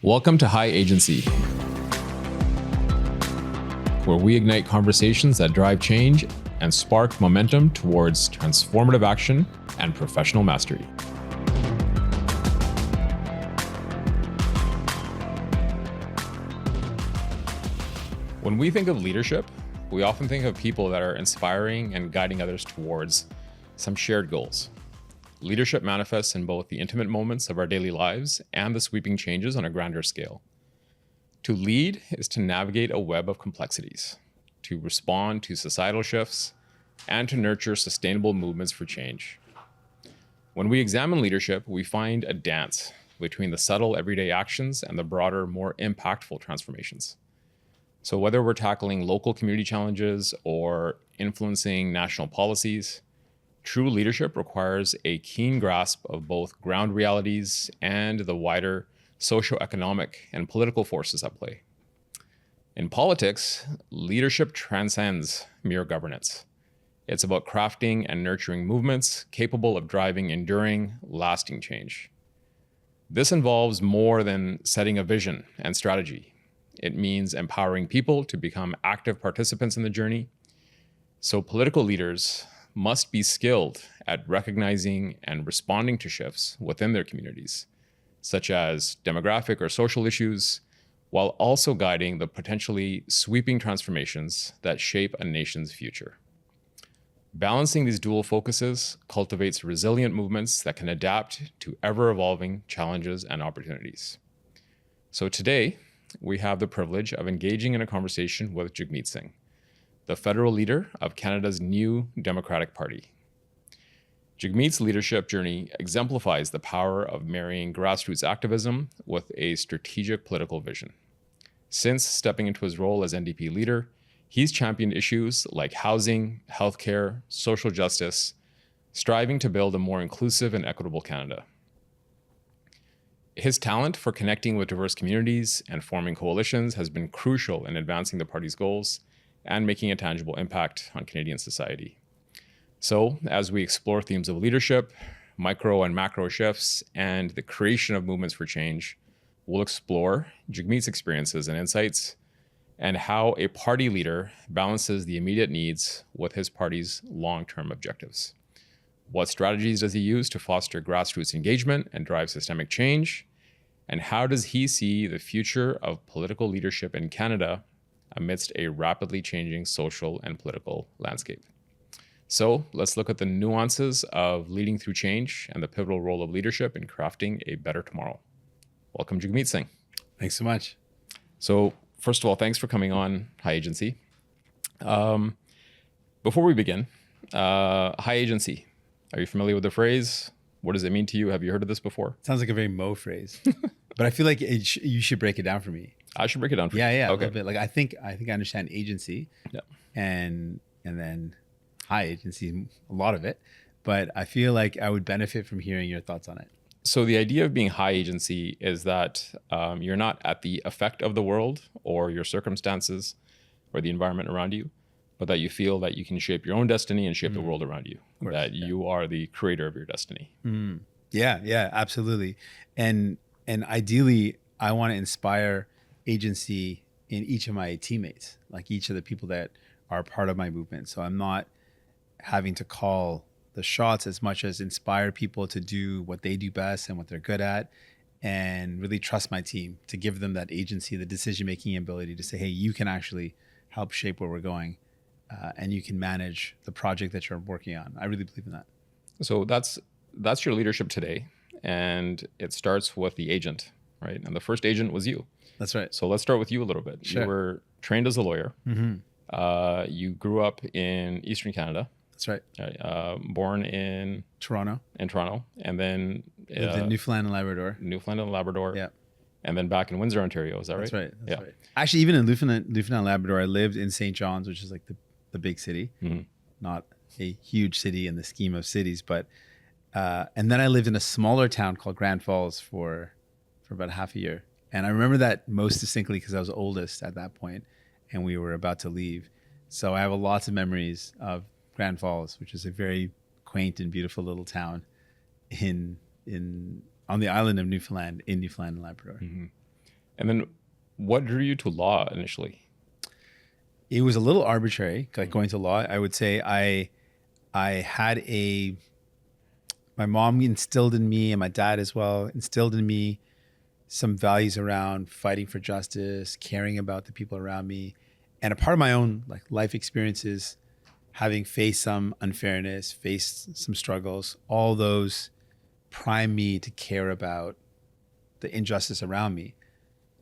Welcome to High Agency, where we ignite conversations that drive change and spark momentum towards transformative action and professional mastery. When we think of leadership, we often think of people that are inspiring and guiding others towards some shared goals. Leadership manifests in both the intimate moments of our daily lives and the sweeping changes on a grander scale. To lead is to navigate a web of complexities, to respond to societal shifts, and to nurture sustainable movements for change. When we examine leadership, we find a dance between the subtle everyday actions and the broader, more impactful transformations. So whether we're tackling local community challenges or influencing national policies, true leadership requires a keen grasp of both ground realities and the wider socioeconomic and political forces at play. In politics, leadership transcends mere governance. It's about crafting and nurturing movements capable of driving enduring, lasting change. This involves more than setting a vision and strategy. It means empowering people to become active participants in the journey. So political leaders must be skilled at recognizing and responding to shifts within their communities, such as demographic or social issues, while also guiding the potentially sweeping transformations that shape a nation's future. Balancing these dual focuses cultivates resilient movements that can adapt to ever-evolving challenges and opportunities. So today, we have the privilege of engaging in a conversation with Jagmeet Singh, the federal leader of Canada's new Democratic Party. Jagmeet's leadership journey exemplifies the power of marrying grassroots activism with a strategic political vision. Since stepping into his role as NDP leader, he's championed issues like housing, healthcare, social justice, striving to build a more inclusive and equitable Canada. His talent for connecting with diverse communities and forming coalitions has been crucial in advancing the party's goals and making a tangible impact on Canadian society. So, as we explore themes of leadership, micro and macro shifts, and the creation of movements for change, we'll explore Jagmeet's experiences and insights, and how a party leader balances the immediate needs with his party's long-term objectives. What strategies does he use to foster grassroots engagement and drive systemic change? And how does he see the future of political leadership in Canada amidst a rapidly changing social and political landscape? So let's look at the nuances of leading through change and the pivotal role of leadership in crafting a better tomorrow. Welcome, Jagmeet Singh. Thanks so much. So first of all, thanks for coming on High Agency. Before we begin, High Agency, are you familiar with the phrase? What does it mean to you? Have you heard of this before? Sounds like a very Mo phrase, but I feel like you should break it down for me. I should break it down for you. Yeah, Okay. a little bit. Like I think I understand agency, and then high agency, a lot of it, but I feel like I would benefit from hearing your thoughts on it. So the idea of being high agency is that you're not at the effect of the world or your circumstances or the environment around you, but that you feel that you can shape your own destiny and shape the world around you, you are the creator of your destiny. Yeah, absolutely. And ideally, I want to inspire agency in each of my teammates, like each of the people that are part of my movement. So I'm not having to call the shots as much as inspire people to do what they do best and what they're good at, and really trust my team to give them that agency, the decision-making ability to say, hey, you can actually help shape where we're going, and you can manage the project that you're working on. I really believe in that. So that's your leadership today, and it starts with the agent, right? And the first agent was you. That's right. So let's start with you a little bit. Sure. You were trained as a lawyer. Mm-hmm. You grew up in Eastern Canada. That's right. Born in Toronto, and then lived in Newfoundland and Labrador. Yeah. And then back in Windsor, Ontario. Is that right? That's right. That's right. Actually, even in Newfoundland and Labrador, I lived in St. John's, which is like the big city, not a huge city in the scheme of cities, but and then I lived in a smaller town called Grand Falls for about half a year. And I remember that most distinctly because I was oldest at that point and we were about to leave. So I have lots of memories of Grand Falls, which is a very quaint and beautiful little town in on the island of Newfoundland, in Newfoundland and Labrador. Mm-hmm. And then what drew you to law initially? It was a little arbitrary, like going to law. I would say I had my mom instilled in me, and my dad as well instilled in me some values around fighting for justice, caring about the people around me, and a part of my own like life experiences, having faced some unfairness, faced some struggles, all those prime me to care about the injustice around me.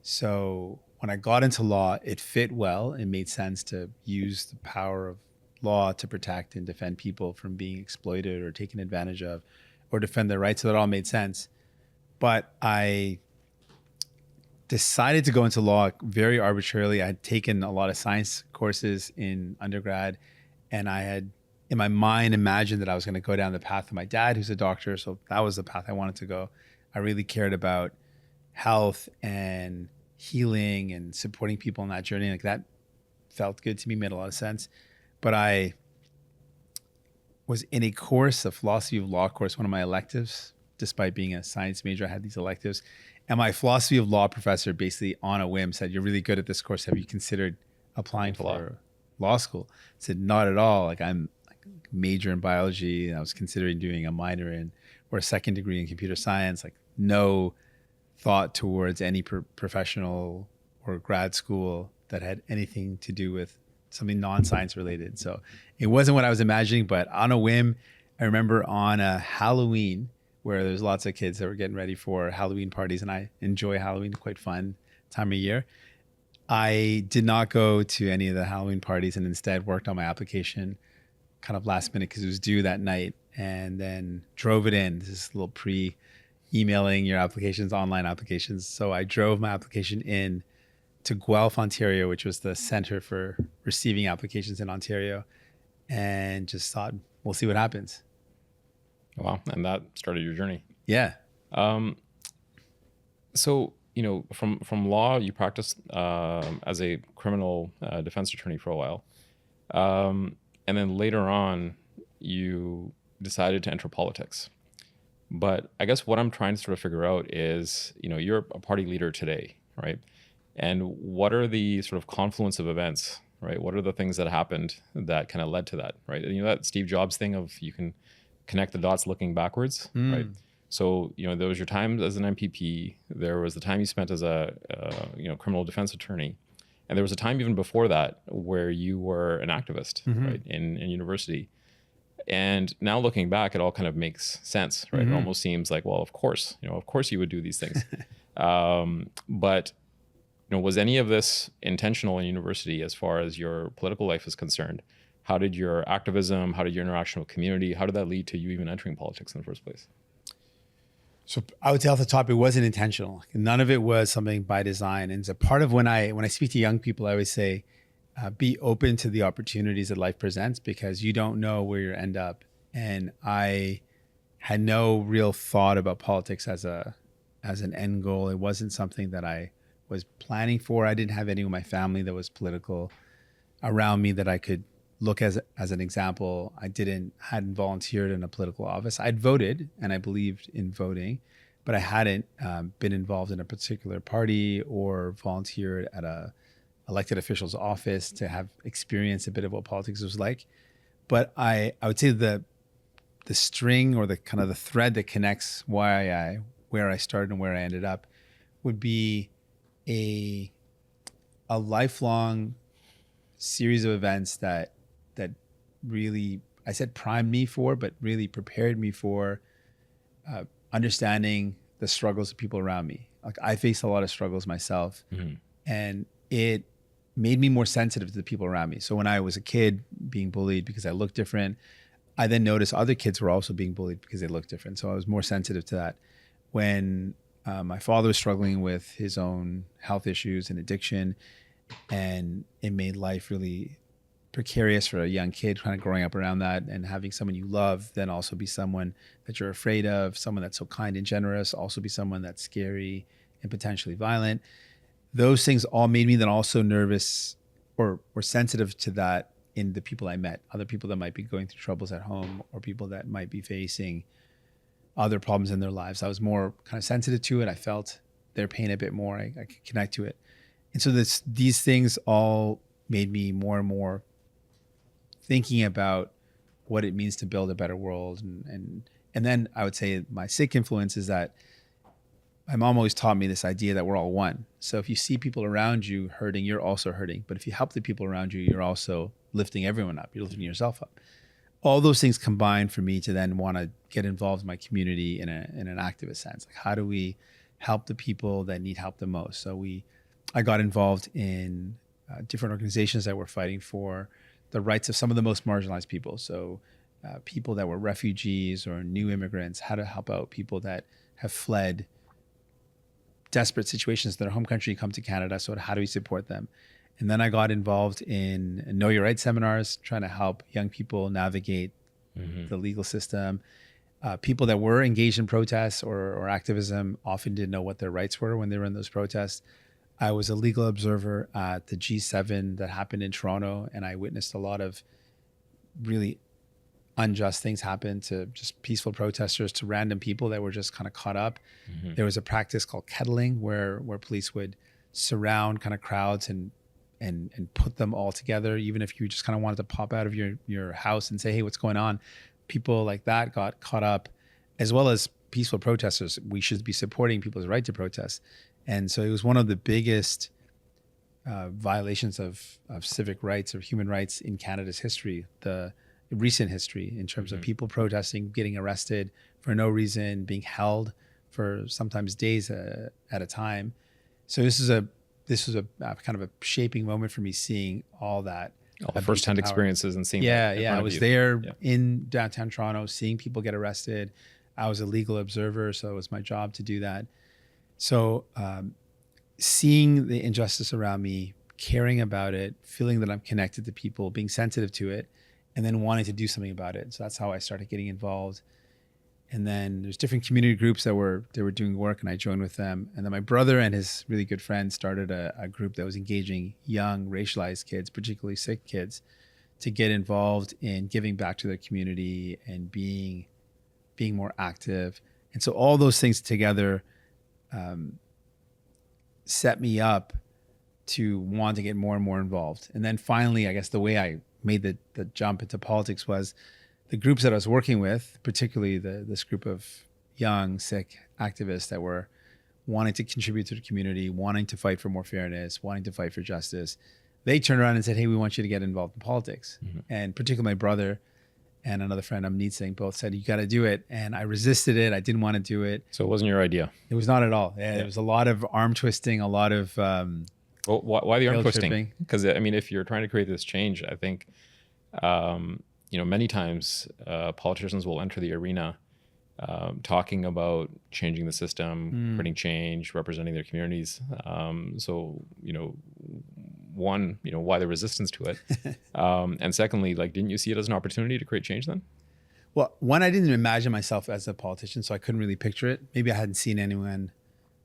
So when I got into law, it fit well. It made sense to use the power of law to protect and defend people from being exploited or taken advantage of, or defend their rights. So that all made sense. But I decided to go into law very arbitrarily. I had taken a lot of science courses in undergrad, and I had in my mind imagined that I was going to go down the path of my dad, who's a doctor. So that was the path I wanted to go. I really cared about health and healing and supporting people in that journey. Like that felt good to me, made a lot of sense. But I was in a course, a philosophy of law course, one of my electives. Despite being a science major, I had these electives. And my philosophy of law professor basically on a whim said, "You're really good at this course. Have you considered applying for law school?" I said, "Not at all. Like I'm like major in biology, and I was considering doing a minor in or a second degree in computer science. Like no thought towards any professional or grad school that had anything to do with something non-science related." So it wasn't what I was imagining, but on a whim, I remember on a Halloween where there's lots of kids that were getting ready for Halloween parties, and I enjoy Halloween, quite fun time of year. I did not go to any of the Halloween parties and instead worked on my application kind of last minute because it was due that night, and then drove it in. This is a little emailing your applications, online applications. So I drove my application in to Guelph, Ontario, which was the center for receiving applications in Ontario, and just thought, we'll see what happens. Wow. And that started your journey. Yeah. So, from law, you practiced as a criminal defense attorney for a while. And then later on, you decided to enter politics. But I guess what I'm trying to sort of figure out is, you're a party leader today, right? And what are the sort of confluence of events, right? What are the things that happened that kind of led to that, right? And that Steve Jobs thing of you can connect the dots looking backwards, right? So, there was your time as an MPP. There was the time you spent as a, criminal defense attorney. And there was a time even before that where you were an activist, right, in university. And now looking back, it all kind of makes sense, right? It almost seems like, well, of course you would do these things. But, was any of this intentional in university as far as your political life is concerned? How did your activism, how did your interaction with community, how did that lead to you even entering politics in the first place? So I would say off the top, it wasn't intentional. None of it was something by design. And so part of when I speak to young people, I always say, be open to the opportunities that life presents because you don't know where you end up. And I had no real thought about politics as an end goal. It wasn't something that I was planning for. I didn't have anyone in my family that was political around me that I could look as an example. I hadn't volunteered in a political office. I'd voted and I believed in voting, but I hadn't been involved in a particular party or volunteered at a elected official's office to have experienced a bit of what politics was like. But I would say the string or the kind of the thread that connects where I started and where I ended up would be a lifelong series of events that really, I said primed me for, but really prepared me for understanding the struggles of people around me. Like I faced a lot of struggles myself, and it made me more sensitive to the people around me. So when I was a kid being bullied because I looked different, I then noticed other kids were also being bullied because they looked different. So I was more sensitive to that. When my father was struggling with his own health issues and addiction, and it made life really precarious for a young kid kind of growing up around that, and having someone you love then also be someone that you're afraid of, someone that's so kind and generous, also be someone that's scary and potentially violent. Those things all made me then also nervous or sensitive to that in the people I met, other people that might be going through troubles at home or people that might be facing other problems in their lives. I was more kind of sensitive to it. I felt their pain a bit more. I could connect to it. And so these things all made me more and more thinking about what it means to build a better world. And then I would say my Sikh influence is that my mom always taught me this idea that we're all one. So if you see people around you hurting, you're also hurting. But if you help the people around you, you're also lifting everyone up. You're lifting yourself up. All those things combined for me to then want to get involved in my community in an activist sense. Like, how do we help the people that need help the most? So I got involved in different organizations that were fighting for the rights of some of the most marginalized people. So people that were refugees or new immigrants, how to help out people that have fled desperate situations in their home country, come to Canada. So how do we support them? And then I got involved in Know Your Rights seminars, trying to help young people navigate the legal system. People that were engaged in protests or activism often didn't know what their rights were when they were in those protests. I was a legal observer at the G7 that happened in Toronto, and I witnessed a lot of really unjust things happen to just peaceful protesters, to random people that were just kind of caught up. There was a practice called kettling where police would surround kind of crowds and put them all together, even if you just kind of wanted to pop out of your house and say, hey, what's going on? People like that got caught up, as well as peaceful protesters. We should be supporting people's right to protest. And so it was one of the biggest violations of civic rights or human rights in Canada's history, the recent history, in terms of people protesting, getting arrested for no reason, being held for sometimes days at a time. So this was a kind of a shaping moment for me, seeing all that. All the first-hand experiences and seeing that. Yeah. I was there in downtown Toronto, seeing people get arrested. I was a legal observer, so it was my job to do that. So seeing the injustice around me, caring about it, feeling that I'm connected to people, being sensitive to it, and then wanting to do something about it. So that's how I started getting involved. And then there's different community groups that were doing work, and I joined with them. And then my brother and his really good friend started a group that was engaging young racialized kids, particularly Sikh kids, to get involved in giving back to their community and being more active. And so all those things together set me up to want to get more and more involved. And then finally, I guess the way I made the jump into politics was the groups that I was working with, particularly this group of young Sikh activists that were wanting to contribute to the community, wanting to fight for more fairness, wanting to fight for justice. They turned around and said, hey, we want you to get involved in politics. And particularly my brother and another friend, Jagmeet Singh, both said, you got to do it. And I resisted it. I didn't want to do it. So it wasn't your idea? It was not at all. Yeah. There was a lot of arm twisting, a lot of well, why the arm twisting? Because I mean, if you're trying to create this change, I think many times politicians will enter the arena talking about changing the system, creating change, representing their communities. One, why the resistance to it? And secondly, didn't you see it as an opportunity to create change then? Well, one, I didn't imagine myself as a politician, so I couldn't really picture it. Maybe I hadn't seen anyone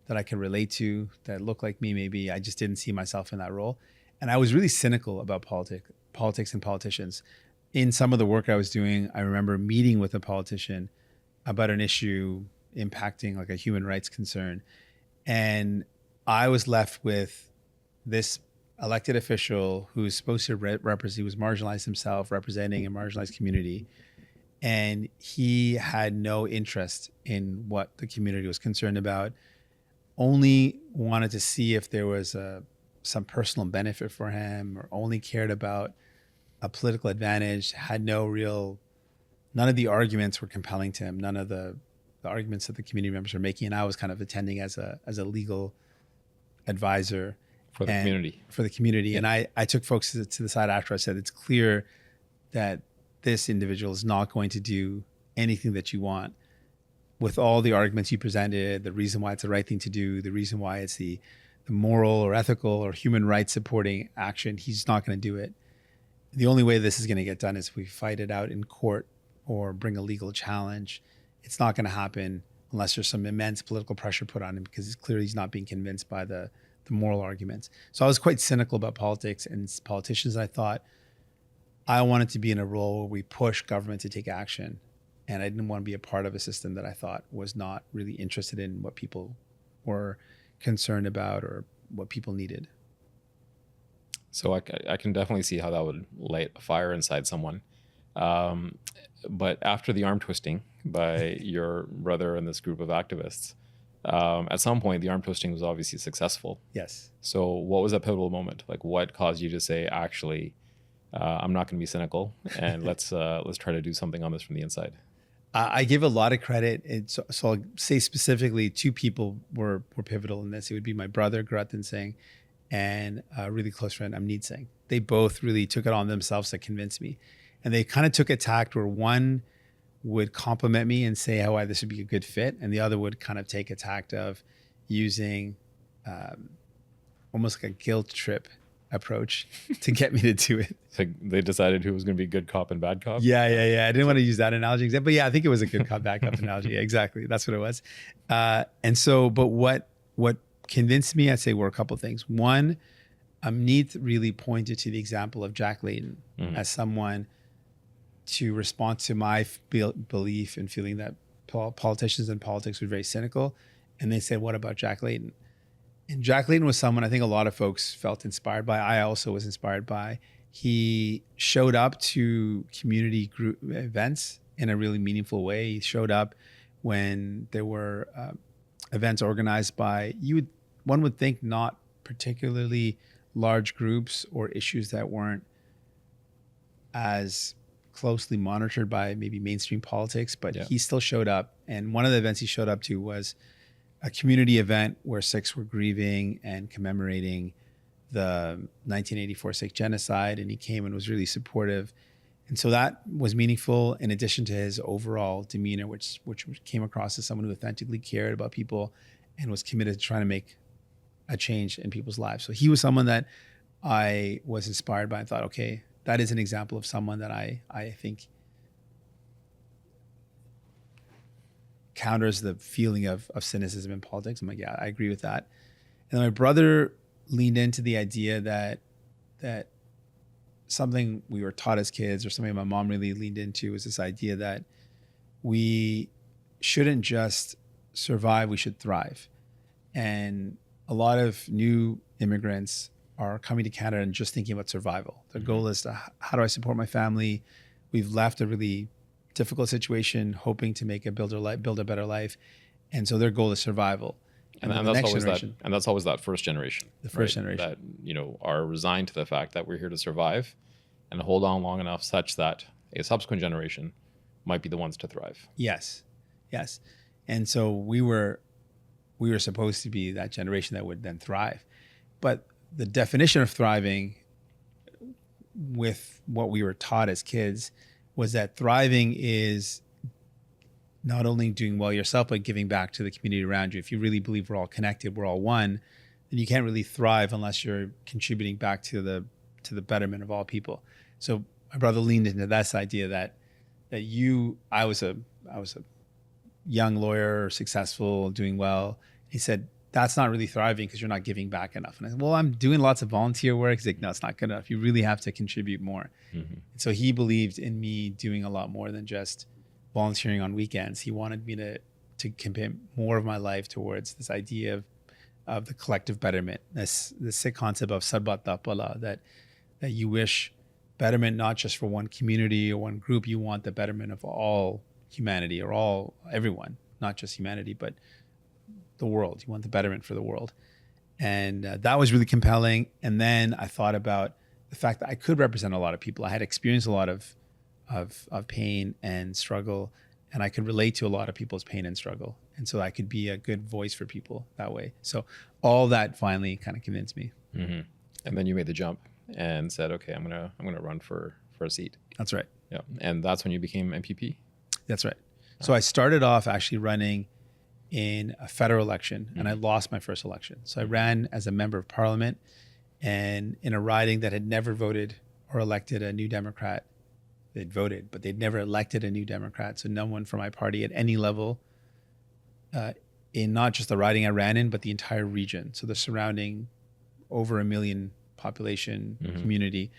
that I could relate to that looked like me. Maybe I just didn't see myself in that role. And I was really cynical about politics and politicians. In some of the work I was doing, I remember meeting with a politician about an issue impacting a human rights concern. And I was left with this elected official who's supposed to represent, he was marginalized himself, representing a marginalized community. And he had no interest in what the community was concerned about, only wanted to see if there was some personal benefit for him, or only cared about a political advantage, had none of the arguments were compelling to him. None of the arguments that the community members were making. And I was kind of attending as a legal advisor for the community. Yeah. And I took folks to the side after. I said, it's clear that this individual is not going to do anything that you want. With all the arguments you presented, the reason why it's the right thing to do, the reason why it's the moral or ethical or human rights supporting action, he's not going to do it. The only way this is going to get done is if we fight it out in court or bring a legal challenge. It's not going to happen unless there's some immense political pressure put on him, because it's clearly he's not being convinced by the moral arguments. So I was quite cynical about politics and politicians. I thought I wanted to be in a role where we push government to take action. And I didn't want to be a part of a system that I thought was not really interested in what people were concerned about or what people needed. So I can definitely see how that would light a fire inside someone. But after the arm twisting by your brother and this group of activists, at some point the arm twisting was obviously successful. Yes. So what was that pivotal moment? Like, what caused you to say, actually, I'm not going to be cynical, and let's try to do something on this from the inside? I give a lot of credit. So I'll say specifically 2 people were pivotal in this. It would be my brother, Guratin Singh, and a really close friend, Amneet Singh. They both really took it on themselves to convince me. And they kind of took a tact where one would compliment me and say how this would be a good fit, and the other would kind of take a tact of using almost like a guilt trip approach to get me to do it. So they decided who was going to be good cop and bad cop? Yeah. I didn't want to use that analogy, but yeah, I think it was a good cop, bad cop analogy. Yeah, exactly. That's what it was. And so, but what convinced me, I'd say, were a couple of things. One, Amneet really pointed to the example of Jack Layton as someone to respond to my belief and feeling that politicians and politics were very cynical. And they said, what about Jack Layton? And Jack Layton was someone I think a lot of folks felt inspired by. I also was inspired by. He showed up to community group events in a really meaningful way. He showed up when there were events organized by, one would think, not particularly large groups or issues that weren't as closely monitored by maybe mainstream politics, but he still showed up. And one of the events he showed up to was a community event where Sikhs were grieving and commemorating the 1984 Sikh genocide, and he came and was really supportive. And so that was meaningful, in addition to his overall demeanor, which came across as someone who authentically cared about people and was committed to trying to make a change in people's lives. So he was someone that I was inspired by and thought, okay, that is an example of someone that I think counters the feeling of cynicism in politics. I'm like, yeah, I agree with that. And then my brother leaned into the idea that something we were taught as kids, or something my mom really leaned into, was this idea that we shouldn't just survive, we should thrive. And a lot of new immigrants are coming to Canada and just thinking about survival. Their goal is to, how do I support my family? We've left a really difficult situation, hoping to build a better life. And so their goal is survival. And that's always that first generation. The first generation. That, are resigned to the fact that we're here to survive and hold on long enough such that a subsequent generation might be the ones to thrive. Yes. And so we were supposed to be that generation that would then thrive. But the definition of thriving, with what we were taught as kids, was that thriving is not only doing well yourself, but giving back to the community around you. If you really believe we're all connected, we're all one, then you can't really thrive unless you're contributing back to the betterment of all people. So my brother leaned into this idea that I was a young lawyer, successful, doing well. He said, that's not really thriving because you're not giving back enough. And I said, well, I'm doing lots of volunteer work. He's like, no, it's not good enough. You really have to contribute more. So he believed in me doing a lot more than just volunteering on weekends. He wanted me to commit more of my life towards this idea of the collective betterment, the Sikh concept of sarbat da bhala, that you wish betterment not just for one community or one group. You want the betterment of all humanity, or everyone, not just humanity, but the world. You want the betterment for the world. And that was really compelling. And then I thought about the fact that I could represent a lot of people. I had experienced a lot of pain and struggle, and I could relate to a lot of people's pain and struggle. And so I could be a good voice for people that way. So all that finally kind of convinced me. And then you made the jump and said, okay, I'm gonna run for a seat. That's right. Yeah. And that's when you became MPP? That's right. So I started off actually running in a federal election, and I lost my first election. So I ran as a member of parliament, and in a riding that had never voted or elected a new Democrat. They'd voted, but they'd never elected a new Democrat. So no one from my party at any level, in not just the riding I ran in, but the entire region. So the surrounding over 1 million population community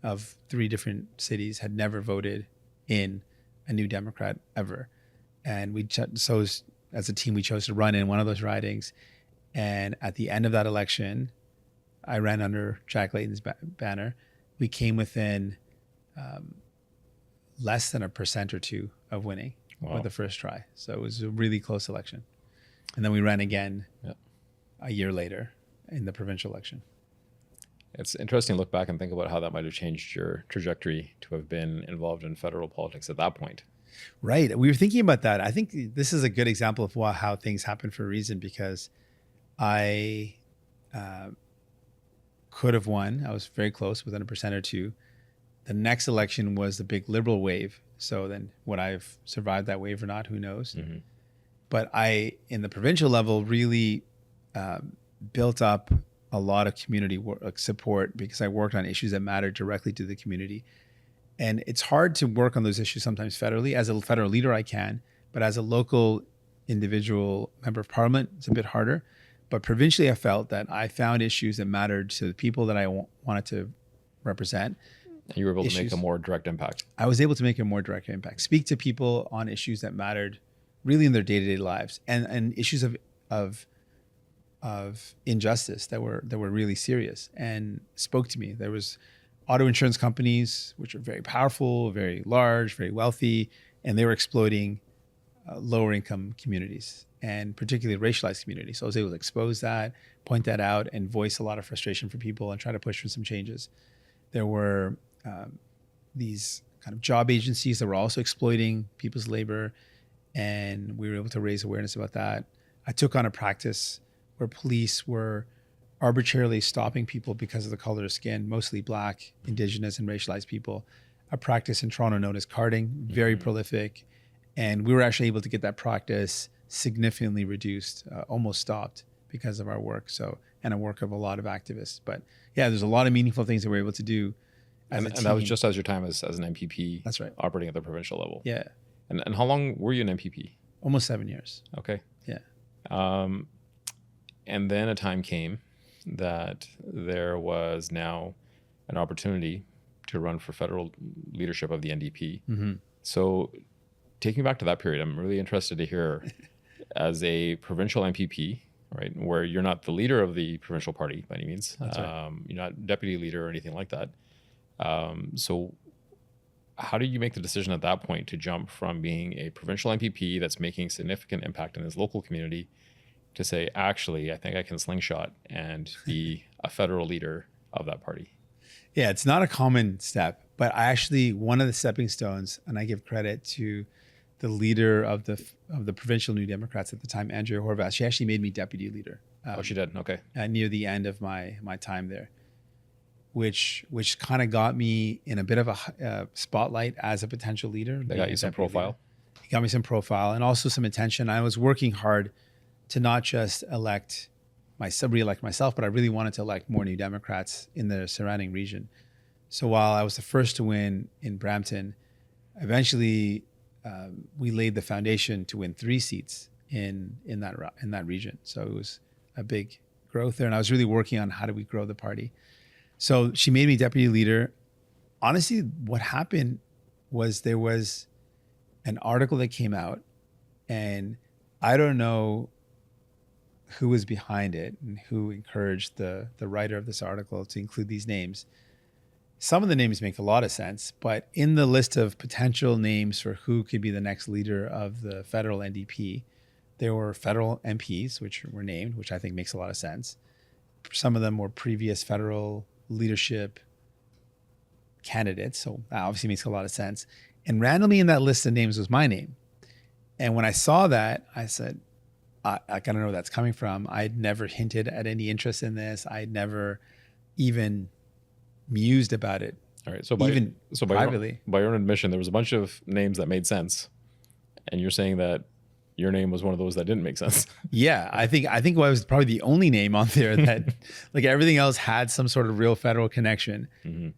of 3 different cities had never voted in a new Democrat ever. And as a team, we chose to run in one of those ridings. And at the end of that election, I ran under Jack Layton's banner. We came within less than 1% or 2% of winning with the first try. So it was a really close election. And then we ran again a year later in the provincial election. It's interesting to look back and think about how that might have changed your trajectory to have been involved in federal politics at that point. Right. We were thinking about that. I think this is a good example of how things happen for a reason, because I could have won. I was very close, within 1% or 2%. The next election was the big liberal wave. So then would I have survived that wave or not? Who knows? Mm-hmm. But I, in the provincial level, really built up a lot of community support, because I worked on issues that mattered directly to the community. And it's hard to work on those issues sometimes federally. As a federal leader, I can, but as a local individual member of parliament, it's a bit harder. But provincially, I felt that I found issues that mattered to the people that I wanted to represent. And you were able to make a more direct impact. I was able to make a more direct impact, speak to people on issues that mattered really in their day-to-day lives, and issues of injustice that were really serious, and spoke to me. There was auto insurance companies, which are very powerful, very large, very wealthy, and they were exploiting lower income communities, and particularly racialized communities. So I was able to expose that, point that out, and voice a lot of frustration for people and try to push for some changes. There were these kind of job agencies that were also exploiting people's labor, and we were able to raise awareness about that. I took on a practice where police were arbitrarily stopping people because of the color of skin, mostly Black, Indigenous, and racialized people. A practice in Toronto known as carding, very prolific. And we were actually able to get that practice significantly reduced, almost stopped, because of our work. So, and a work of a lot of activists. But yeah, there's a lot of meaningful things that we're able to do as a team. And that was just as your time as an MPP. That's right. Operating at the provincial level. Yeah. And how long were you an MPP? Almost 7 years. Okay. Yeah. And then a time came that there was now an opportunity to run for federal leadership of the NDP. Mm-hmm. So take me back to that period. I'm really interested to hear, as a provincial MPP, right, where you're not the leader of the provincial party by any means. That's right. You're not deputy leader or anything like that. So how did you make the decision at that point to jump from being a provincial MPP that's making significant impact in his local community to say, actually, I think I can slingshot and be a federal leader of that party? Yeah, it's not a common step, but I actually, one of the stepping stones, and I give credit to the leader of the provincial New Democrats at the time, Andrea Horvath. She actually made me deputy leader. Oh, she did? Okay. Near the end of my time there, which kind of got me in a bit of a spotlight as a potential leader. They got you some profile? He got me some profile and also some attention. I was working hard to not just re-elect myself, but I really wanted to elect more New Democrats in the surrounding region. So while I was the first to win in Brampton, eventually we laid the foundation to win 3 seats in that region. So it was a big growth there, and I was really working on how do we grow the party. So she made me deputy leader. Honestly, what happened was there was an article that came out, and I don't know who was behind it and who encouraged the writer of this article to include these names. Some of the names make a lot of sense, but in the list of potential names for who could be the next leader of the federal NDP, there were federal MPs, which were named, which I think makes a lot of sense. Some of them were previous federal leadership candidates, so that obviously makes a lot of sense. And randomly in that list of names was my name. And when I saw that, I said, I gotta know where that's coming from. I'd never hinted at any interest in this. I'd never even mused about it. All right. So privately. By your own admission, there was a bunch of names that made sense, and you're saying that your name was one of those that didn't make sense. Yeah, I think I was probably the only name on there that, like, everything else had some sort of real federal connection. Mm-hmm.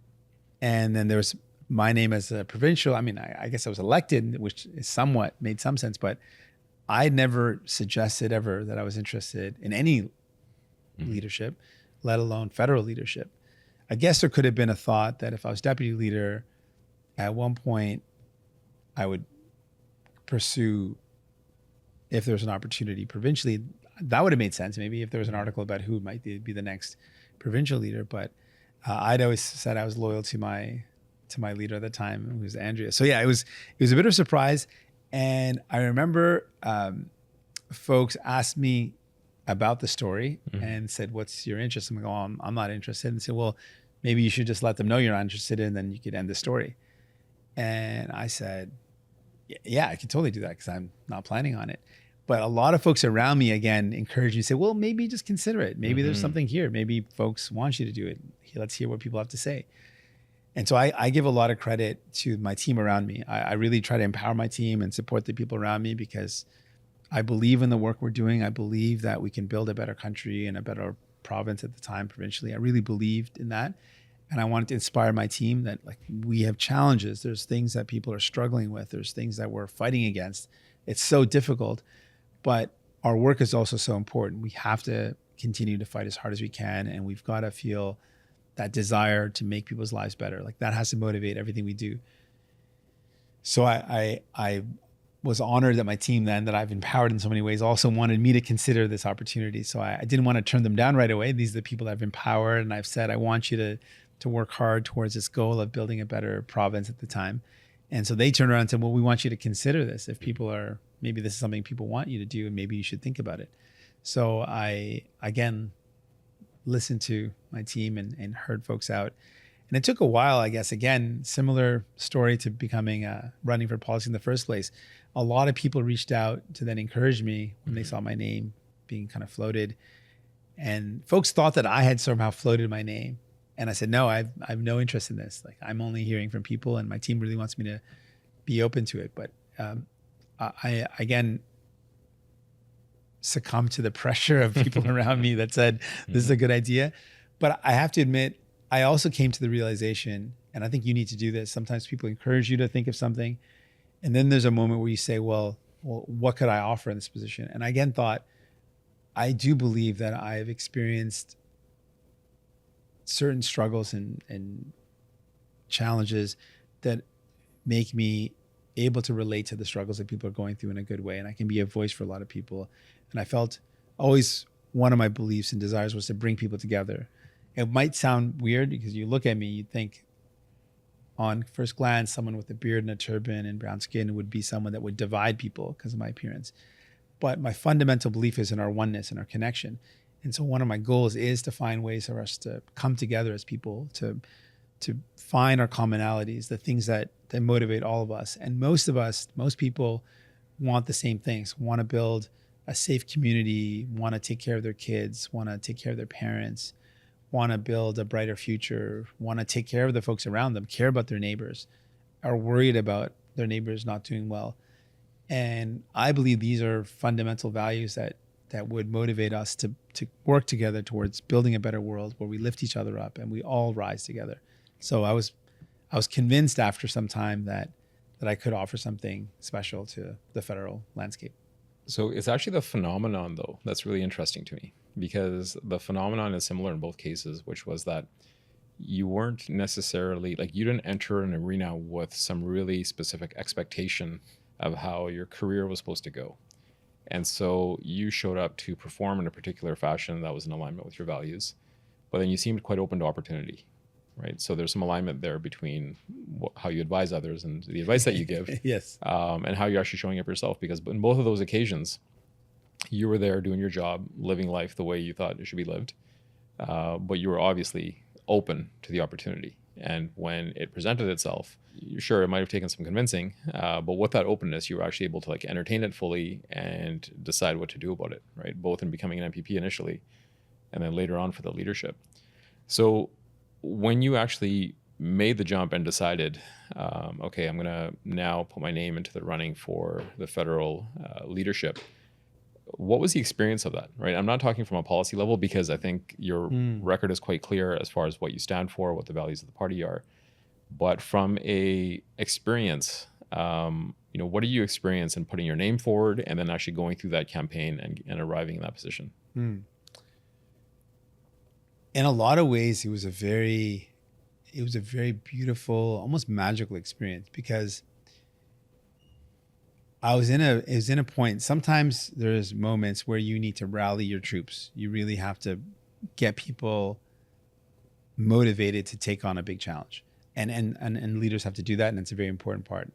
And then there was my name as a provincial. I mean, I guess I was elected, which is somewhat made some sense, but I never suggested ever that I was interested in any leadership, let alone federal leadership. I guess there could have been a thought that if I was deputy leader, at one point I would pursue, if there's an opportunity provincially. that would have made sense maybe if there was an article about who might be the next provincial leader. But I'd always said I was loyal to my leader at the time, who was Andrea. So yeah, it was a bit of a surprise. And I remember folks asked me about the story and said, "What's your interest?" I'm like, "Oh, I'm not interested." And they said, "Well, maybe you should just let them know you're not interested, and then you could end the story." And I said, "Yeah, I can totally do that because I'm not planning on it." But a lot of folks around me, again, encourage you to say, "Well, maybe just consider it. Maybe there's something here. Maybe folks want you to do it. Let's hear what people have to say." And so I give a lot of credit to my team around me. I really try to empower my team and support the people around me because I believe in the work we're doing. I believe that we can build a better country and a better province at the time, provincially. I really believed in that. And I wanted to inspire my team that like we have challenges. There's things that people are struggling with. There's things that we're fighting against. It's so difficult, but our work is also so important. We have to continue to fight as hard as we can. And we've got to feel that desire to make people's lives better. Like that has to motivate everything we do. So I was honored that my team then that I've empowered in so many ways also wanted me to consider this opportunity. So I didn't want to turn them down right away. These are the people that I've empowered. And I've said, I want you to work hard towards this goal of building a better province at the time. And so they turned around and said, well, we want you to consider this. If people are, maybe this is something people want you to do and maybe you should think about it. So I, again, listened to my team and heard folks out. And it took a while, I guess, again, similar story to becoming running for policy in the first place. A lot of people reached out to then encourage me when they saw my name being kind of floated. And folks thought that I had somehow floated my name. And I said, no, I've no interest in this. Like I'm only hearing from people and my team really wants me to be open to it. But I, again, succumb to the pressure of people around me that said, this is a good idea. But I have to admit, I also came to the realization, and I think you need to do this. Sometimes people encourage you to think of something. And then there's a moment where you say, well, what could I offer in this position? And I again thought, I do believe that I've experienced certain struggles and challenges that make me able to relate to the struggles that people are going through in a good way. And I can be a voice for a lot of people. And I felt always one of my beliefs and desires was to bring people together. It might sound weird because you look at me, you'd think on first glance, someone with a beard and a turban and brown skin would be someone that would divide people because of my appearance. But my fundamental belief is in our oneness and our connection. And so one of my goals is to find ways for us to come together as people, to find our commonalities, the things that motivate all of us. And most people want the same things, want to build a safe community, want to take care of their kids, want to take care of their parents, want to build a brighter future, want to take care of the folks around them, care about their neighbors, are worried about their neighbors not doing well. And I believe these are fundamental values that would motivate us to work together towards building a better world where we lift each other up and we all rise together. So I was convinced after some time that I could offer something special to the federal landscape. So it's actually the phenomenon, though, that's really interesting to me, because the phenomenon is similar in both cases, which was that you weren't necessarily, like, you didn't enter an arena with some really specific expectation of how your career was supposed to go. And so you showed up to perform in a particular fashion that was in alignment with your values, but then you seemed quite open to opportunity, right? So there's some alignment there between how you advise others and the advice that you give. Yes. And how you're actually showing up yourself, because in both of those occasions, you were there doing your job, living life the way you thought it should be lived. But you were obviously open to the opportunity. And when it presented itself, sure, it might have taken some convincing, but with that openness, you were actually able to like entertain it fully and decide what to do about it, right? Both in becoming an MPP initially, and then later on for the leadership. So when you actually made the jump and decided, okay, I'm gonna now put my name into the running for the federal leadership, what was the experience of that, right? I'm not talking from a policy level, because I think your record is quite clear as far as what you stand for, what the values of the party are. But from a experience, what do you experience in putting your name forward and then actually going through that campaign and arriving in that position? In a lot of ways, it was a very beautiful, almost magical experience, because it was in a point. Sometimes there's moments where you need to rally your troops. You really have to get people motivated to take on a big challenge. And leaders have to do that. And it's a very important part.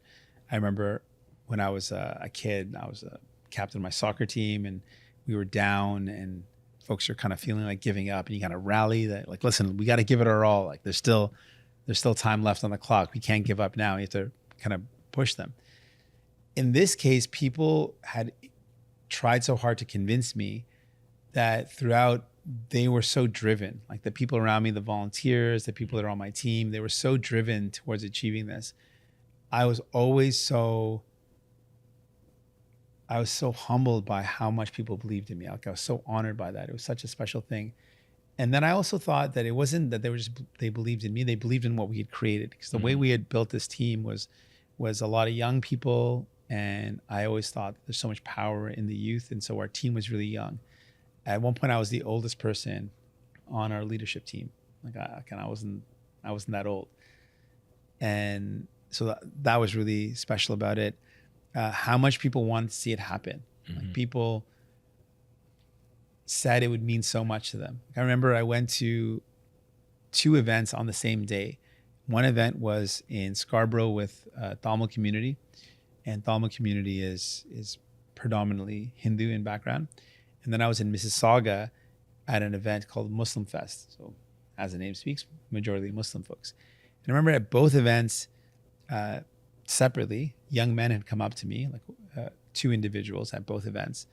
I remember when I was a kid, I was a captain of my soccer team, and we were down, and folks are kind of feeling like giving up, and you kind of rally that, like, listen, we got to give it our all. Like there's still time left on the clock. We can't give up now. You have to kind of push them. In this case, people had tried so hard to convince me that throughout, they were so driven, like the people around me, the volunteers, the people that are on my team, they were so driven towards achieving this. I was so humbled by how much people believed in me. Like I was so honored by that. It was such a special thing. And then I also thought that it wasn't that they believed in me. They believed in what we had created, because the way we had built this team was a lot of young people. And I always thought there's so much power in the youth. And so our team was really young. At one point I was the oldest person on our leadership team. Like I wasn't that old. And so that was really special about it. How much people wanted to see it happen. Like people said it would mean so much to them. I remember I went to 2 events on the same day. One event was in Scarborough with Tamil community, and Tamil community is predominantly Hindu in background. And then I was in Mississauga at an event called Muslim Fest. So as the name speaks, majority Muslim folks. And I remember at both events, separately, young men had come up to me, like 2 individuals at both events.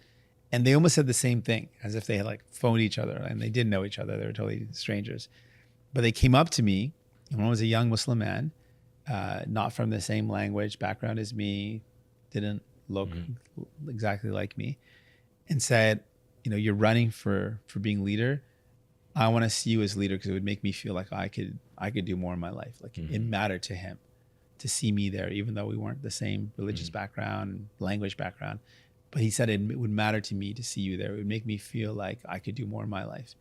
And they almost said the same thing, as if they had like phoned each other, and they didn't know each other. They were totally strangers. But they came up to me, and one was a young Muslim man, not from the same language background as me, didn't look exactly like me, and said, you're running for being leader. I want to see you as leader because it would make me feel like I could do more in my life. Like it mattered to him to see me there, even though we weren't the same religious background, language background. But he said it would matter to me to see you there. It would make me feel like I could do more in my life.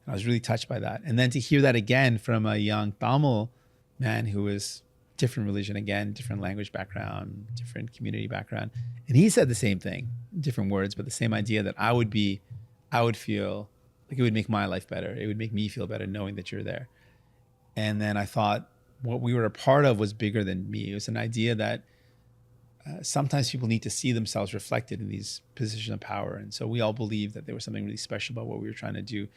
And I was really touched by that. And then to hear that again from a young Tamil man who was different religion again, different language background, different community background. And he said the same thing, different words, but the same idea that I would feel like it would make my life better. It would make me feel better knowing that you're there. And then I thought what we were a part of was bigger than me. It was an idea that sometimes people need to see themselves reflected in these positions of power. And so we all believed that there was something really special about what we were trying to do,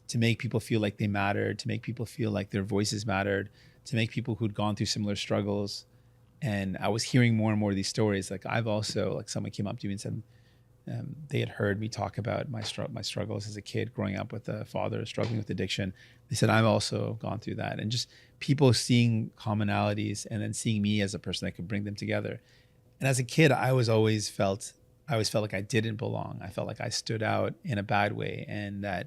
to make people feel like they mattered, to make people feel like their voices mattered, to make people who'd gone through similar struggles. And I was hearing more and more of these stories. Like someone came up to me and said they had heard me talk about my struggles as a kid growing up with a father struggling with addiction. They said, I've also gone through that. And just people seeing commonalities and then seeing me as a person that could bring them together. And as a kid, I always felt like I didn't belong. I felt like I stood out in a bad way, and that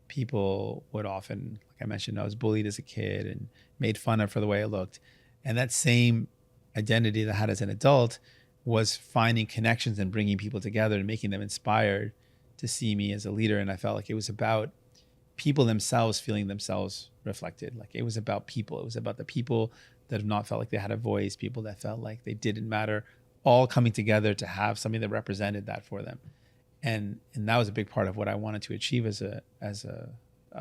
people would often, like I mentioned, I was bullied as a kid and made fun of for the way I looked. And that same identity that I had as an adult was finding connections and bringing people together and making them inspired to see me as a leader. And I felt like it was about people themselves feeling themselves reflected. Like it was about people. It was about the people that have not felt like they had a voice, people that felt like they didn't matter, all coming together to have something that represented that for them. And that was a big part of what I wanted to achieve as a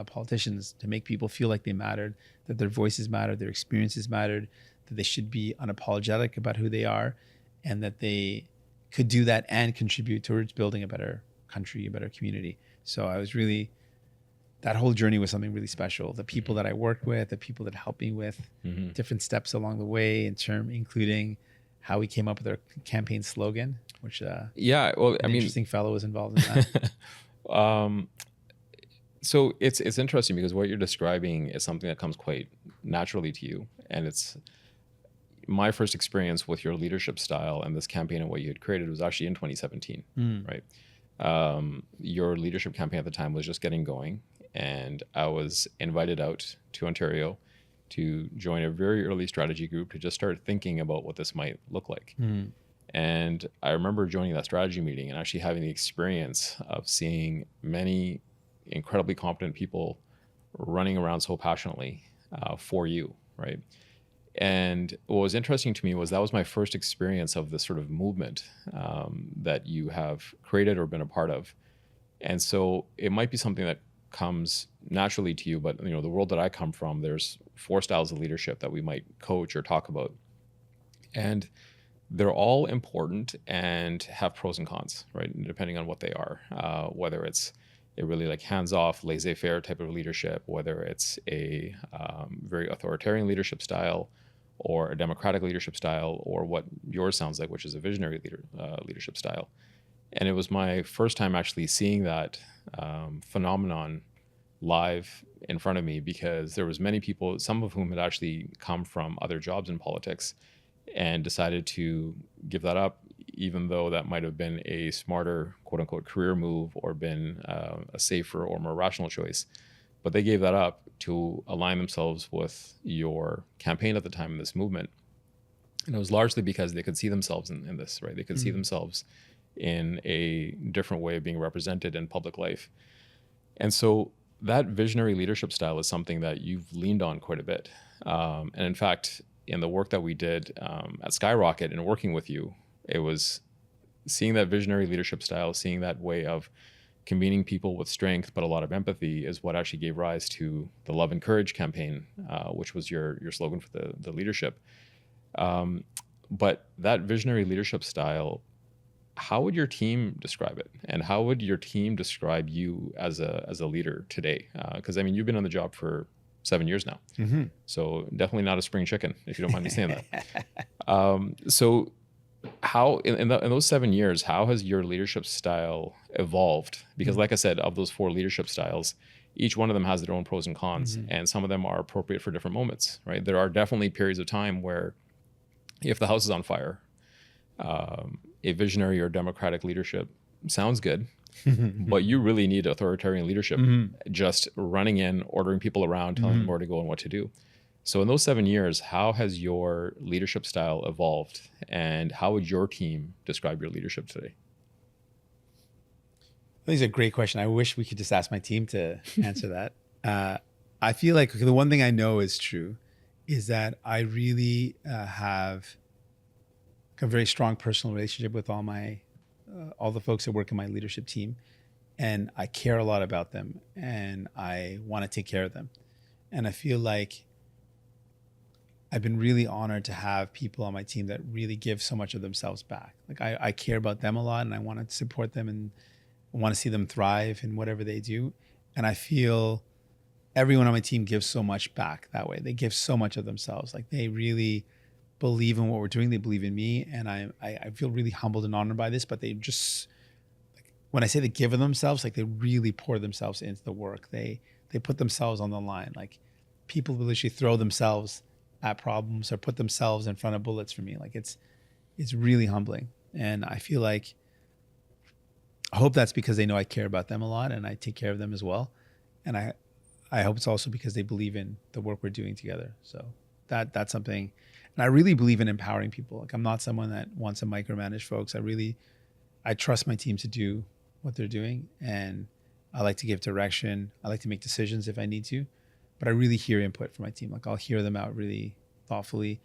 politician, is to make people feel like they mattered, that their voices mattered, their experiences mattered, that they should be unapologetic about who they are, and that they could do that and contribute towards building a better country, a better community. So that whole journey was something really special. The people that I worked with, the people that helped me with different steps along the way, including how we came up with our campaign slogan, which interesting fellow was involved in that. So it's interesting because what you're describing is something that comes quite naturally to you, and it's my first experience with your leadership style and this campaign and what you had created was actually in 2017, right? Your leadership campaign at the time was just getting going, and I was invited out to Ontario to join a very early strategy group to just start thinking about what this might look like. And I remember joining that strategy meeting and actually having the experience of seeing many incredibly competent people running around so passionately for you, right? And what was interesting to me was that was my first experience of this sort of movement that you have created or been a part of. And so it might be something that comes naturally to you, but the world that I come from, there's 4 styles of leadership that we might coach or talk about. And they're all important and have pros and cons, right? Depending on what they are, whether it's a really like hands-off, laissez-faire type of leadership, whether it's a very authoritarian leadership style, or a democratic leadership style, or what yours sounds like, which is a visionary leadership style. And it was my first time actually seeing that phenomenon live in front of me, because there was many people, some of whom had actually come from other jobs in politics and decided to give that up, even though that might have been a smarter, quote unquote, career move or been a safer or more rational choice. But they gave that up to align themselves with your campaign at the time in this movement. And it was largely because they could see themselves in this, right? They could see themselves in a different way of being represented in public life. And so that visionary leadership style is something that you've leaned on quite a bit. And in fact, in the work that we did at Skyrocket and working with you, it was seeing that visionary leadership style, seeing that way of convening people with strength but a lot of empathy is what actually gave rise to the Love and Courage campaign, which was your slogan for the leadership. But that visionary leadership style, how would your team describe it? And how would your team describe you as a leader today? Because you've been on the job for 7 years now. So definitely not a spring chicken, if you don't mind me saying that. So how, in those 7 years, how has your leadership style evolved? Because like I said, of those 4 leadership styles, each one of them has their own pros and cons, and some of them are appropriate for different moments, right? There are definitely periods of time where if the house is on fire, a visionary or democratic leadership sounds good, but you really need authoritarian leadership, just running in, ordering people around, telling them where to go and what to do. So in those 7 years, how has your leadership style evolved, and how would your team describe your leadership today? I think it's a great question. I wish we could just ask my team to answer that. I feel like the one thing I know is true is that I really have a very strong personal relationship with all the folks that work in my leadership team, and I care a lot about them, and I want to take care of them. And I feel like I've been really honored to have people on my team that really give so much of themselves back. Like I care about them a lot, and I want to support them, and I want to see them thrive in whatever they do. And I feel everyone on my team gives so much back that way. They give so much of themselves. Like they really believe in what we're doing. They believe in me, and I feel really humbled and honored by this. But they just, like, when I say they give of themselves, like they really pour themselves into the work. They put themselves on the line. Like people will literally throw themselves at problems or put themselves in front of bullets for me. Like it's really humbling, and I feel like I hope that's because they know I care about them a lot and I take care of them as well. And I hope it's also because they believe in the work we're doing together. So that's something. And I really believe in empowering people. Like I'm not someone that wants to micromanage folks. I trust my team to do what they're doing, and I like to give direction. I like to make decisions if I need to, but I really hear input from my team. Like I'll hear them out really thoughtfully.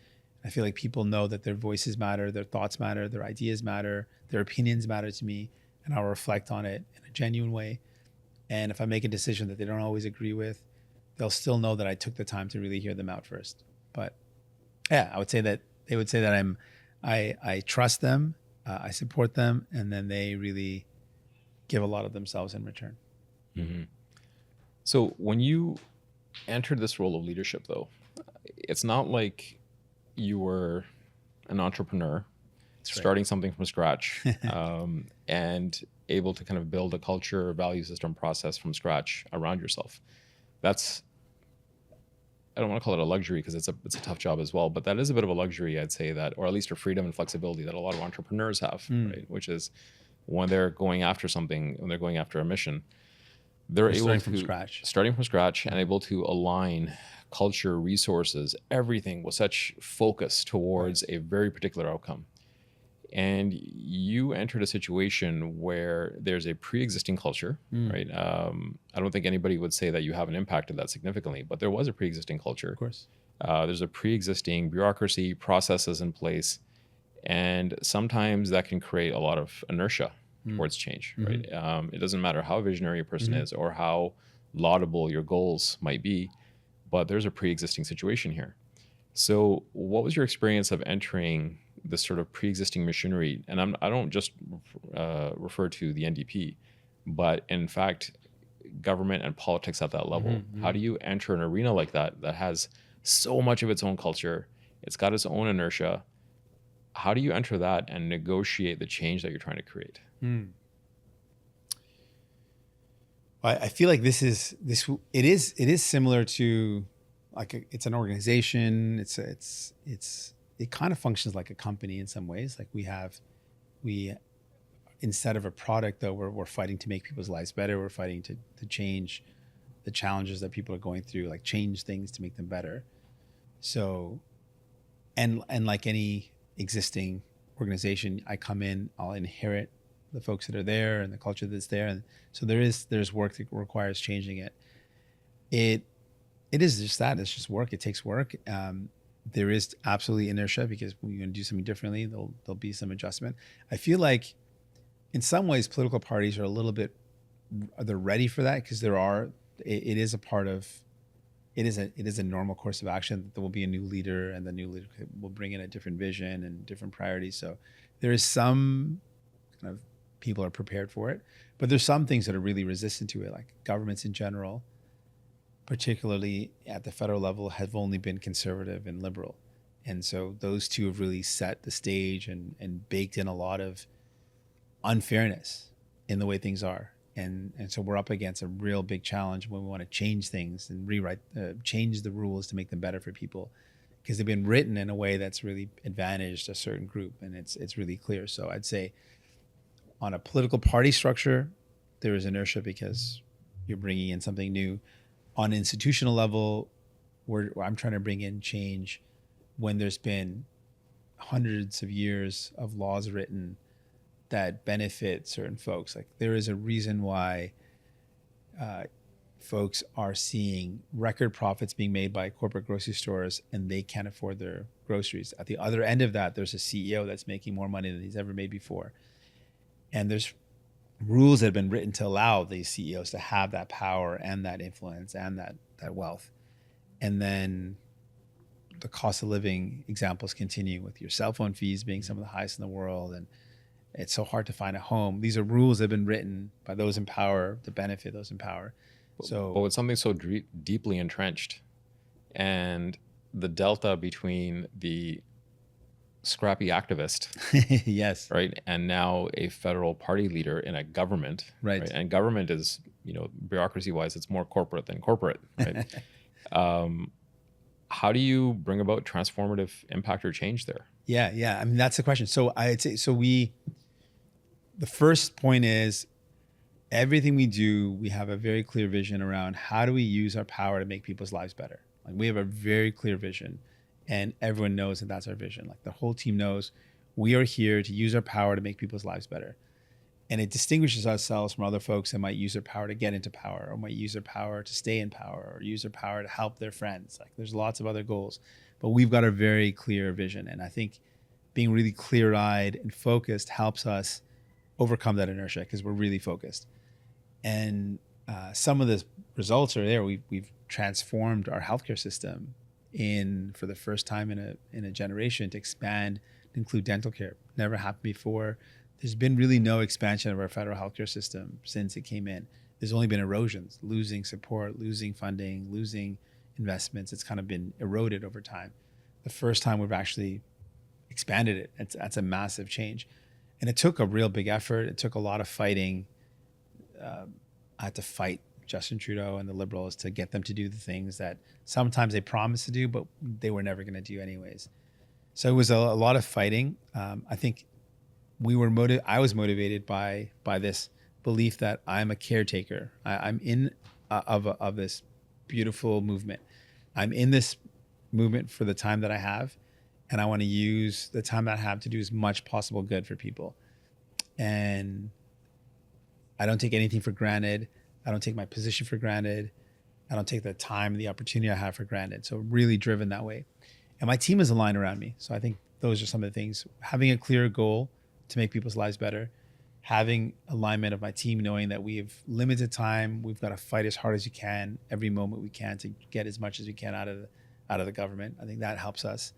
I feel like people know that their voices matter, their thoughts matter, their ideas matter, their opinions matter to me, and I'll reflect on it in a genuine way. And if I make a decision that they don't always agree with, they'll still know that I took the time to really hear them out first. But yeah, I would say that they would say that I trust them, I support them, and then they really give a lot of themselves in return. Mm-hmm. So when you entered this role of leadership, though, it's not like you were an entrepreneur starting something from scratch and able to kind of build a culture, value system, process from scratch around yourself. That's, I don't want to call it a luxury because it's a tough job as well, but that is a bit of a luxury, I'd say, that, or at least a freedom and flexibility that a lot of entrepreneurs have, right? Which is when they're going after something, when they're going after a mission, they're able to starting from scratch and able to align culture, resources, everything with such focus towards a very particular outcome. and you entered a situation where there's a pre-existing culture, right? I don't think anybody would say that you haven't impacted that significantly, but there was a pre-existing culture. Of course. There's a pre-existing bureaucracy, processes in place, and sometimes that can create a lot of inertia towards change, right? It doesn't matter how visionary a person is or how laudable your goals might be, but there's a pre-existing situation here. So what was your experience of entering this sort of pre-existing machinery? And I don't just refer to the NDP, but in fact, government and politics at that level. How do you enter an arena like that that has so much of its own culture? It's got its own inertia. How do you enter that and negotiate the change that you're trying to create? I feel like it is similar to like it's an organization. It kind of functions like a company in some ways. Like we instead of a product though, we're fighting to make people's lives better. We're fighting to change the challenges that people are going through, like change things to make them better. So, and like any existing organization, I come in, I'll inherit the folks that are there and the culture that's there, and so there's work that requires changing it. It is just that, it's just work. It takes work. There is absolutely inertia because when you're going to do something differently, there'll be some adjustment. I feel like in some ways political parties are a little bit, they're ready for that because it is a part of, it is a normal course of action. There will be a new leader and the new leader will bring in a different vision and different priorities. So there is some kind of, people are prepared for it, but there's some things that are really resistant to it, like governments in general, particularly at the federal level, have only been conservative and liberal. And so those two have really set the stage and baked in a lot of unfairness in the way things are. And so we're up against a real big challenge when we want to change things and change the rules to make them better for people, because they've been written in a way that's really advantaged a certain group, and it's really clear. So I'd say on a political party structure, there is inertia because you're bringing in something new. On an institutional level, where I'm trying to bring in change when there's been hundreds of years of laws written that benefit certain folks. Like there is a reason why folks are seeing record profits being made by corporate grocery stores and they can't afford their groceries. At the other end of that, there's a CEO that's making more money than he's ever made before. And there's rules that have been written to allow these CEOs to have that power and that influence and that wealth. And then the cost of living examples continue with your cell phone fees being some of the highest in the world. And it's so hard to find a home. These are rules that have been written by those in power to benefit those in power. So, but with something so deeply entrenched, and the delta between the scrappy activist, yes, right, and now a federal party leader in a government, right? And government is, bureaucracy-wise, it's more corporate than corporate, right? How do you bring about transformative impact or change there? Yeah. I mean, that's the question. So I'd say, the first point is everything we do, we have a very clear vision around how do we use our power to make people's lives better. Like we have a very clear vision and everyone knows that that's our vision. Like the whole team knows we are here to use our power to make people's lives better. And it distinguishes ourselves from other folks that might use their power to get into power or might use their power to stay in power or use their power to help their friends. Like there's lots of other goals, but we've got a very clear vision. And I think being really clear-eyed and focused helps us overcome that inertia because we're really focused. And some of the results are there. We've transformed our healthcare system for the first time in a generation to expand, to include dental care. Never happened before. There's been really no expansion of our federal healthcare system since it came in. There's only been erosions, losing support, losing funding, losing investments. It's kind of been eroded over time. The first time we've actually expanded it, that's a massive change. And it took a real big effort. It took a lot of fighting. I had to fight Justin Trudeau and the Liberals to get them to do the things that sometimes they promised to do, but they were never going to do anyways. So it was a lot of fighting. I think I was motivated by this belief that I'm a caretaker. I'm in of this beautiful movement. I'm in this movement for the time that I have, and I want to use the time that I have to do as much possible good for people. And I don't take anything for granted. I don't take my position for granted. I don't take the time and the opportunity I have for granted. So really driven that way. And my team is aligned around me. So I think those are some of the things. Having a clear goal to make people's lives better, having alignment of my team, knowing that we have limited time, we've got to fight as hard as we can, every moment we can, to get as much as we can out of the government. I think that helps us.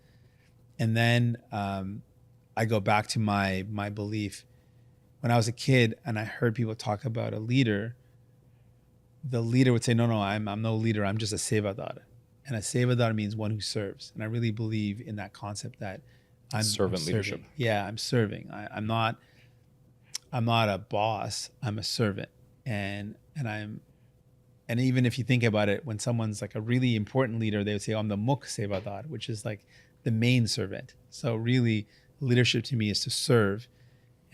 And then I go back to my belief. When I was a kid and I heard people talk about a leader, the leader would say, no, I'm no leader. I'm just a sevadar. And a sevadar means one who serves. And I really believe in that concept that I'm Servant serving. leadership. Yeah, I'm serving. I'm not a boss. I'm a servant. And even if you think about it, when someone's like a really important leader, they would say, oh, I'm the muk sevadar, which is like the main servant. So really, leadership to me is to serve.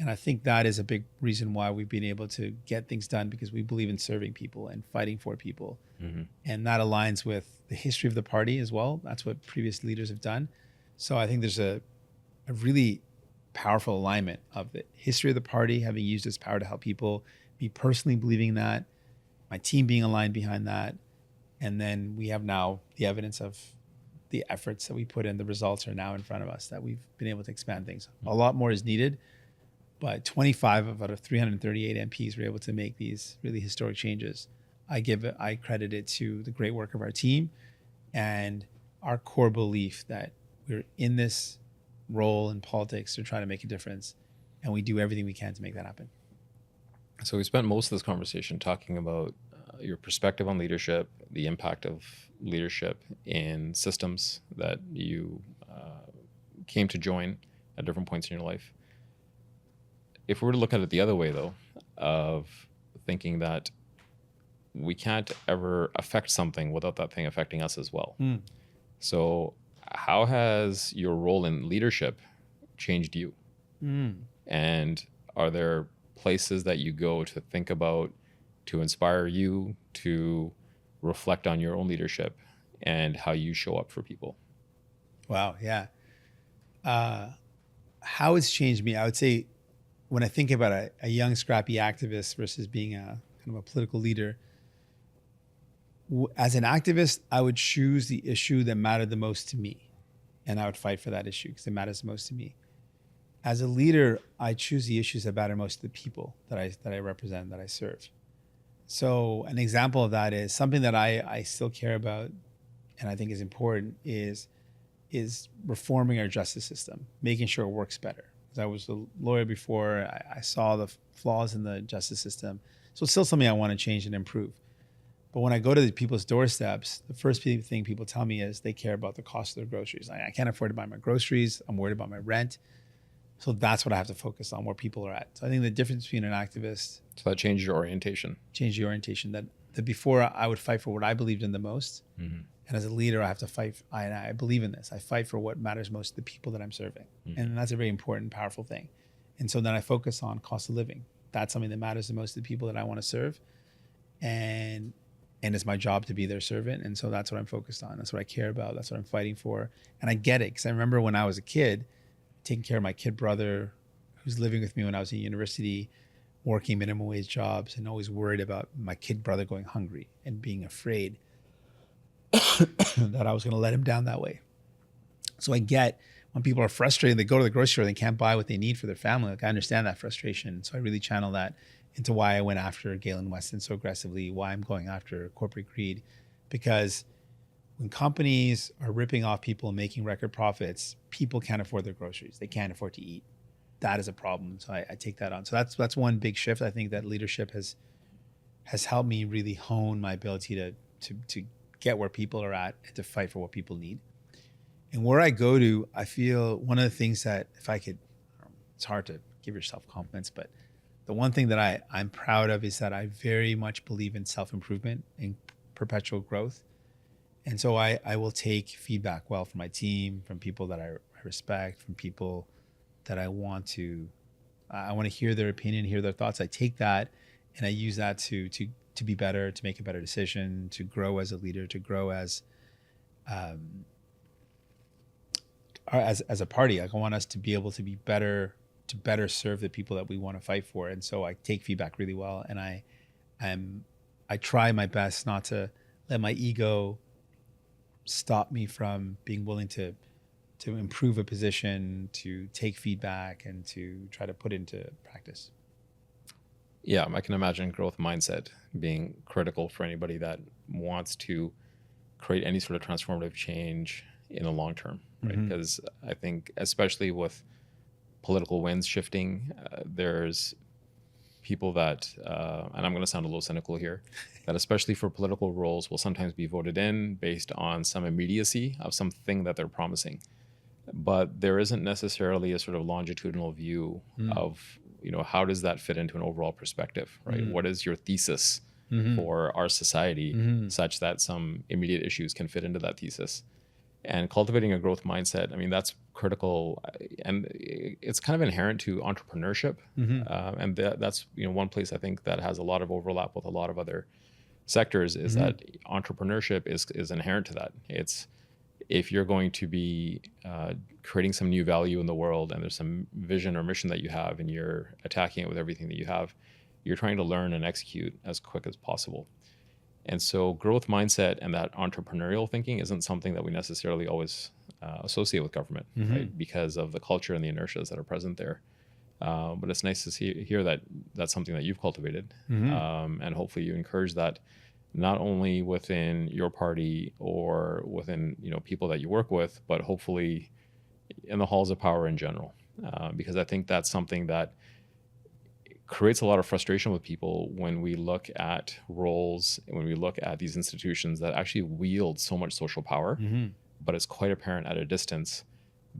And I think that is a big reason why we've been able to get things done, because we believe in serving people and fighting for people. Mm-hmm. And that aligns with the history of the party as well. That's what previous leaders have done. So I think there's a really powerful alignment of the history of the party, having used its power to help people, me personally believing that, my team being aligned behind that. And then we have now the evidence of the efforts that we put in. The results are now in front of us, that we've been able to expand things. A lot more is needed. But 25 out of 338 MPs were able to make these really historic changes. I credit it to the great work of our team and our core belief that we're in this role in politics to try to make a difference, and we do everything we can to make that happen. So we spent most of this conversation talking about your perspective on leadership, the impact of leadership in systems that you came to join at different points in your life. If we were to look at it the other way, though, of thinking that we can't ever affect something without that thing affecting us as well. Mm. So how has your role in leadership changed you? Mm. And are there places that you go to think about, to inspire you, to reflect on your own leadership and how you show up for people? Wow, yeah. How it's changed me, I would say, when I think about a young, scrappy activist versus being a kind of a political leader, as an activist, I would choose the issue that mattered the most to me, and I would fight for that issue because it matters the most to me. As a leader, I choose the issues that matter most to the people that I represent, that I serve. So an example of that is something that I still care about, and I think is important, is reforming our justice system, making sure it works better. I was a lawyer before. I saw the flaws in the justice system. So it's still something I want to change and improve. But when I go to the people's doorsteps, the first thing people tell me is they care about the cost of their groceries. I can't afford to buy my groceries. I'm worried about my rent. So that's what I have to focus on, where people are at. So I think the difference between an activist... So that changed your orientation. Changed the orientation. That before I would fight for what I believed in the most. Mm-hmm. And as a leader, I have to fight. I believe in this. I fight for what matters most to the people that I'm serving. Mm-hmm. And that's a very important, powerful thing. And so then I focus on cost of living. That's something that matters the most to the people that I want to serve. And it's my job to be their servant. And so that's what I'm focused on. That's what I care about. That's what I'm fighting for. And I get it, because I remember when I was a kid, taking care of my kid brother who's living with me when I was in university, working minimum wage jobs, and always worried about my kid brother going hungry and being afraid that I was going to let him down that way. So I get when people are frustrated, they go to the grocery store, they can't buy what they need for their family. Like, I understand that frustration. So I really channel that into why I went after Galen Weston so aggressively, why I'm going after corporate greed. Because when companies are ripping off people and making record profits, people can't afford their groceries. They can't afford to eat. That is a problem. So I take that on. So that's one big shift. I think that leadership has helped me really hone my ability to get where people are at and to fight for what people need. And where I go to, I feel one of the things that, if I could, it's hard to give yourself compliments, but the one thing that I'm proud of is that I very much believe in self-improvement and perpetual growth. And so I will take feedback well from my team, from people that I respect, from people that I want to hear their opinion, hear their thoughts. I take that and I use that to be better, to make a better decision, to grow as a leader, to grow as as a party. Like I want us to be able to be better, to better serve the people that we want to fight for. And so I take feedback really well, and I try my best not to let my ego stop me from being willing to improve a position, to take feedback, and to try to put into practice. Yeah, I can imagine growth mindset being critical for anybody that wants to create any sort of transformative change in the long term, right? Because I think, especially with political winds shifting, there's people that, and I'm going to sound a little cynical here, that especially for political roles will sometimes be voted in based on some immediacy of something that they're promising. But there isn't necessarily a sort of longitudinal view of, how does that fit into an overall perspective, right? What is your thesis for our society such that some immediate issues can fit into that thesis? And cultivating a growth mindset, I mean, that's critical, and it's kind of inherent to entrepreneurship. And that's one place I think that has a lot of overlap with a lot of other sectors is that entrepreneurship is inherent to that. It's if you're going to be creating some new value in the world, and there's some vision or mission that you have, and you're attacking it with everything that you have, you're trying to learn and execute as quick as possible. And so growth mindset and that entrepreneurial thinking isn't something that we necessarily always associate with government, right? Because of the culture and the inertias that are present there. But it's nice to hear that that's something that you've cultivated. And hopefully you encourage that not only within your party or within people that you work with, but hopefully in the halls of power in general. Because I think that's something that creates a lot of frustration with people when we look at roles, when we look at these institutions that actually wield so much social power, but it's quite apparent at a distance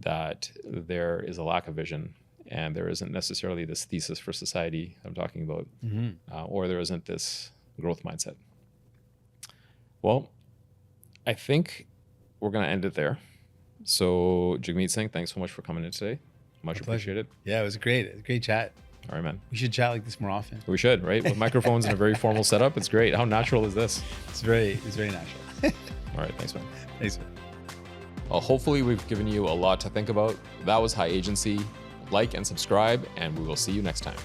that there is a lack of vision, and there isn't necessarily this thesis for society I'm talking about, or there isn't this growth mindset. Well, I think we're going to end it there. So Jagmeet Singh, thanks so much for coming in today. Much appreciated. Yeah, it was great. It was a great chat. All right, man. We should chat like this more often. We should, right? With microphones in a very formal setup. It's great. How natural is this? It's very natural. All right. Thanks, man. Thanks, man. Well, hopefully we've given you a lot to think about. That was High Agency. Like and subscribe, and we will see you next time.